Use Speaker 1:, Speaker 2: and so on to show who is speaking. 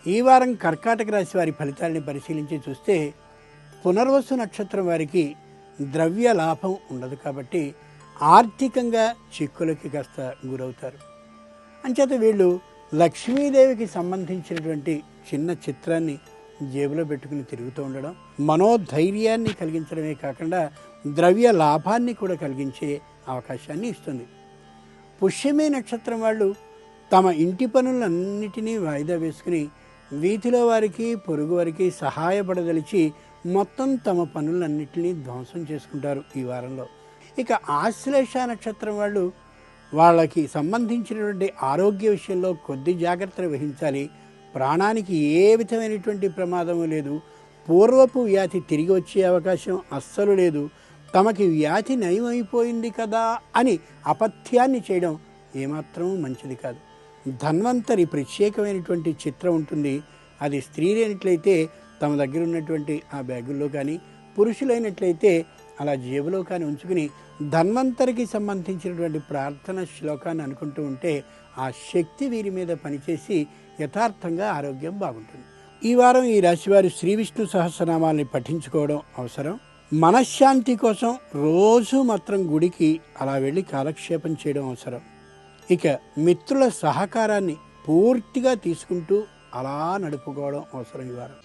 Speaker 1: ఈ వారం కర్కాటక రాశి వారి ఫలితాలని పరిశీలించి చూస్తే పునర్వసు నక్షత్రం వారికి ద్రవ్య లాభం ఉండదు కాబట్టి ఆర్థికంగా చిక్కులకి కాస్త గురవుతారు. అంచేత వీళ్ళు లక్ష్మీదేవికి సంబంధించినటువంటి చిన్న చిత్రాన్ని జేబులో పెట్టుకుని తిరుగుతూ ఉండడం మనోధైర్యాన్ని కలిగించడమే కాకుండా ద్రవ్య లాభాన్ని కూడా కలిగించే అవకాశాన్ని ఇస్తుంది. పుష్యమి నక్షత్రం వాళ్ళు తమ ఇంటి పనులన్నిటినీ వాయిదా వేసుకుని వీధిలో వారికి పొరుగు వారికి సహాయపడదలిచి మొత్తం తమ పనులన్నిటినీ ధ్వంసం చేసుకుంటారు ఈ వారంలో. ఇక ఆశ్లేష నక్షత్రం వాళ్ళు వాళ్ళకి సంబంధించినటువంటి ఆరోగ్య విషయంలో కొద్ది జాగ్రత్తలు వహించాలి. ప్రాణానికి ఏ విధమైనటువంటి ప్రమాదము లేదు. పూర్వపు వ్యాధి తిరిగి వచ్చే అవకాశం అస్సలు లేదు. తమకి వ్యాధి నయమైపోయింది కదా అని అపథ్యాన్ని చేయడం ఏమాత్రం మంచిది కాదు. ధన్వంతరి ప్రత్యేకమైనటువంటి చిత్రం ఉంటుంది. అది స్త్రీలైనట్లయితే తమ దగ్గర ఉన్నటువంటి ఆ బ్యాగుల్లో కానీ, పురుషులైనట్లయితే అలా జేబులో కానీ ఉంచుకుని ధన్వంతరికి సంబంధించినటువంటి ప్రార్థన శ్లోకాన్ని అనుకుంటూ ఉంటే ఆ శక్తి వీరి మీద పనిచేసి యథార్థంగా ఆరోగ్యం బాగుంటుంది. ఈ వారం ఈ రాశివారు శ్రీ విష్ణు సహస్రనామాల్ని పఠించుకోవడం అవసరం. మనశ్శాంతి కోసం రోజు మాత్రం గుడికి అలా వెళ్ళి కాలక్షేపం చేయడం అవసరం. ఇక మిత్రుల సహకారాన్ని పూర్తిగా తీసుకుంటూ అలా నడుపుకోవడం అవసరం ఈ వారం.